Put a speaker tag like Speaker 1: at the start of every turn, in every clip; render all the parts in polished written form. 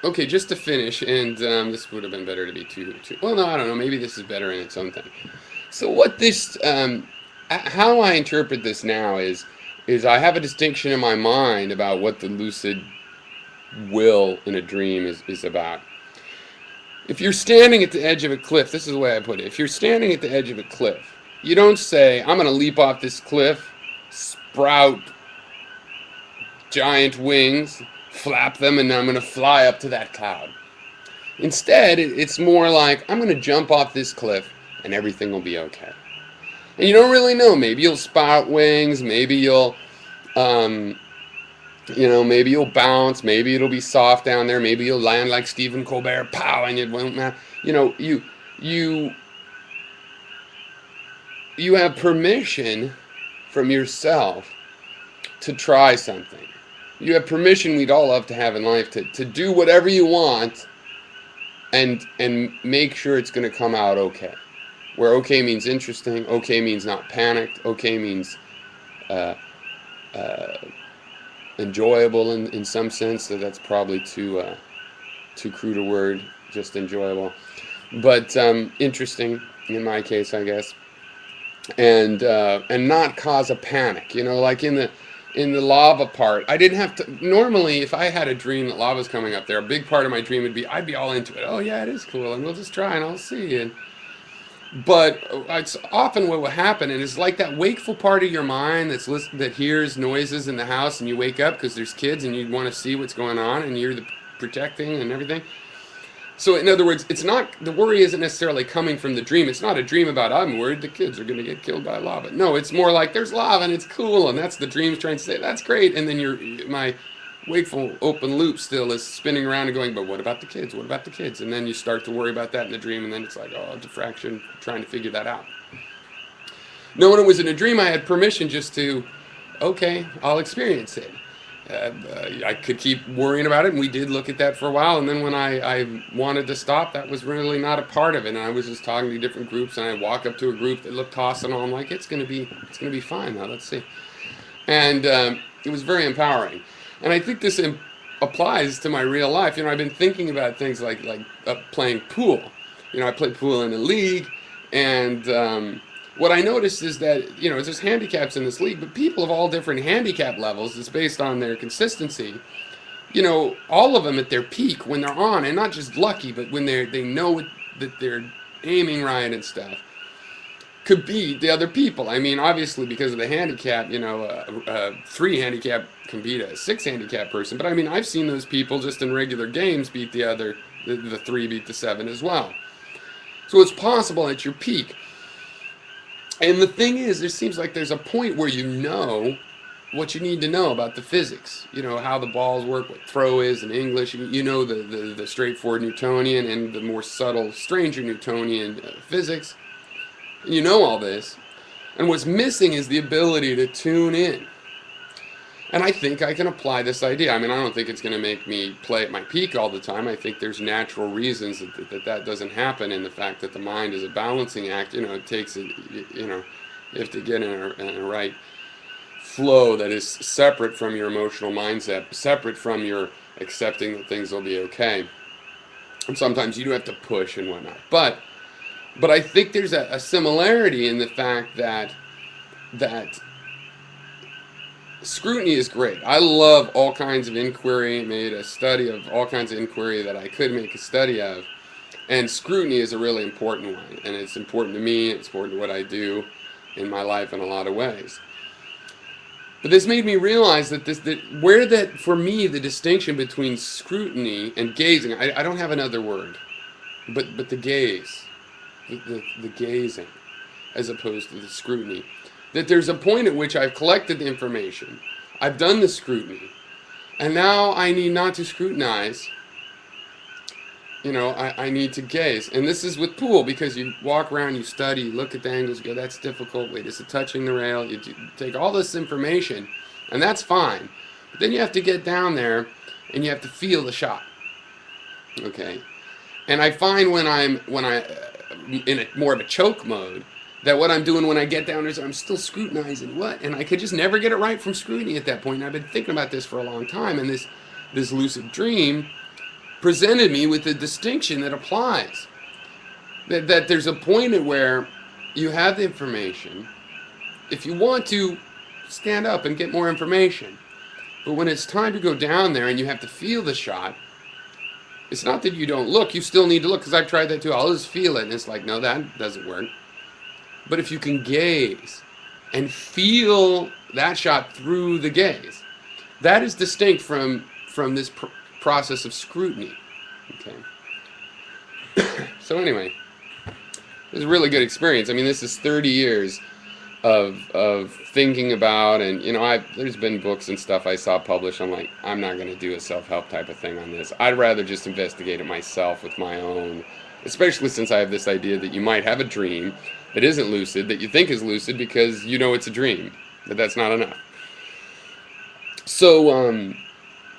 Speaker 1: Okay, just to finish, and this would have been better to be too. Well, no, I don't know. Maybe this is better in its own thing. So what this, how I interpret this now is I have a distinction in my mind about what the lucid will in a dream is about. If you're standing at the edge of a cliff, this is the way I put it. If you're standing at the edge of a cliff, you don't say, I'm going to leap off this cliff, sprout giant wings, flap them, and I'm going to fly up to that cloud. Instead, it's more like, I'm going to jump off this cliff and everything will be okay. And you don't really know. Maybe you'll spout wings, maybe um, maybe you'll bounce, maybe it'll be soft down there, maybe you'll land like Stephen Colbert, pow, and it won't matter. You you have permission from yourself to try something. You have permission we'd all love to have in life to do whatever you want and make sure it's going to come out okay. Where okay means interesting, okay means not panicked, okay means uh, uh, enjoyable in some sense. So that's probably too crude a word, just enjoyable, but interesting in my case, I guess, and not cause a panic. Like in the lava part, I didn't have to. Normally, if I had a dream that lava's coming up there, a big part of my dream would be I'd be all into it. Oh yeah, it is cool, and we'll just try and I'll see. But it's often what will happen, and it's like that wakeful part of your mind that hears noises in the house, and you wake up because there's kids, and you want to see what's going on, and you're the protecting and everything. So in other words, it's not the worry isn't necessarily coming from the dream. It's not a dream about I'm worried the kids are going to get killed by lava. No, it's more like there's lava and it's cool, and that's the dream's trying to say that's great, and then my wakeful open loop still is spinning around and going, but what about the kids? What about the kids? And then you start to worry about that in the dream, and then it's like, oh, diffraction, trying to figure that out. No, when it was in a dream, I had permission just to, okay, I'll experience it. I could keep worrying about it, and we did look at that for a while. And then when I wanted to stop, that was really not a part of it. And I was just talking to different groups, and I walk up to a group that looked tossing on. I'm like, it's gonna be fine now. Let's see. And it was very empowering. And I think this applies to my real life. I've been thinking about things like playing pool. I play pool in a league, and what I noticed is that there's handicaps in this league, but people of all different handicap levels. It's based on their consistency. All of them at their peak when they're on, and not just lucky, but when they know that they're aiming right and stuff, could beat the other people. I mean, obviously because of the handicap, three handicap can beat a six handicap person. But I mean, I've seen those people just in regular games beat the three beat the seven as well. So it's possible at your peak. And the thing is, it seems like there's a point where you know what you need to know about the physics. How the balls work, what throw is in English. The straightforward Newtonian and the more subtle, stranger Newtonian physics. You know all this. And what's missing is the ability to tune in. And I think I can apply this idea. I mean, I don't think it's going to make me play at my peak all the time. I think there's natural reasons that doesn't happen, and the fact that the mind is a balancing act. It takes it. You have to get in a right flow that is separate from your emotional mindset, separate from your accepting that things will be okay. And sometimes you do have to push and whatnot. But I think there's a similarity in the fact that scrutiny is great. I love all kinds of inquiry. Made a study of all kinds of inquiry that I could make a study of, and scrutiny is a really important one. And it's important to me. It's important to what I do in my life in a lot of ways. But this made me realize that for me the distinction between scrutiny and gazing. I don't have another word, but the gaze. The gazing as opposed to the scrutiny. That there's a point at which I've collected the information, I've done the scrutiny, and now I need not to scrutinize. I need to gaze. And this is with pool, because you walk around, you study, you look at the angles, you go, that's difficult, wait, is it touching the rail? You take all this information, and that's fine. But then you have to get down there, and you have to feel the shot. Okay? And I find when I'm in more of a choke mode, that what I'm doing when I get down is I'm still scrutinizing and I could just never get it right from scrutiny at that point. And I've been thinking about this for a long time, and this lucid dream presented me with a distinction that applies. That there's a point at where you have the information. If you want to, stand up and get more information. But when it's time to go down there and you have to feel the shot, it's not that you don't look. You still need to look, because I've tried that too. I'll just feel it, and it's like, no, that doesn't work. But if you can gaze and feel that shot through the gaze, that is distinct from this process of scrutiny. Okay. So anyway, it was a really good experience. I mean, this is 30 years of thinking about, and there's been books and stuff I saw published. I'm like, I'm not going to do a self-help type of thing on this. I'd rather just investigate it myself with my own, especially since I have this idea that you might have a dream that isn't lucid, that you think is lucid because you know it's a dream, but that's not enough. So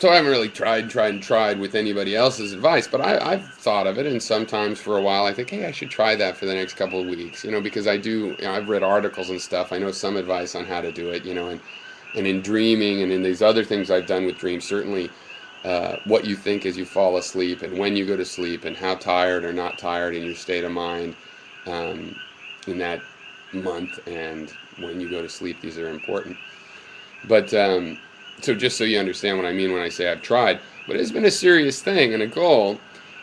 Speaker 1: I haven't really tried with anybody else's advice, but I've thought of it, and sometimes for a while I think, hey, I should try that for the next couple of weeks, because I've read articles and stuff. I know some advice on how to do it, and in dreaming and in these other things I've done with dreams, certainly what you think as you fall asleep, and when you go to sleep, and how tired or not tired in your state of mind in that month, and when you go to sleep, these are important. But so just so you understand what I mean when I say I've tried, but it's been a serious thing and a goal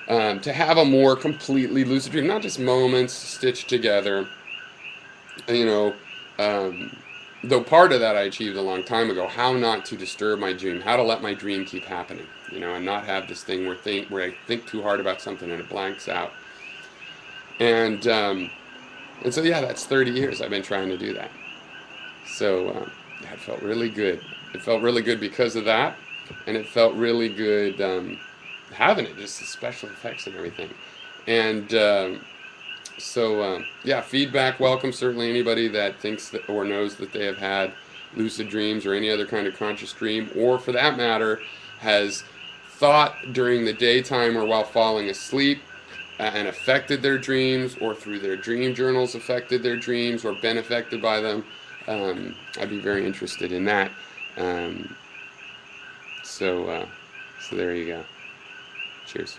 Speaker 1: to have a more completely lucid dream, not just moments stitched together. Though part of that I achieved a long time ago, how not to disturb my dream, how to let my dream keep happening, and not have this thing where I think too hard about something and it blanks out. And so yeah, that's 30 years I've been trying to do that. So yeah, it felt really good. It felt really good because of that, and it felt really good having it, just the special effects and everything. And yeah, feedback welcome. Certainly anybody that thinks that or knows that they have had lucid dreams or any other kind of conscious dream, or for that matter, has thought during the daytime or while falling asleep and affected their dreams, or through their dream journals affected their dreams or been affected by them. I'd be very interested in that. So there you go. Cheers.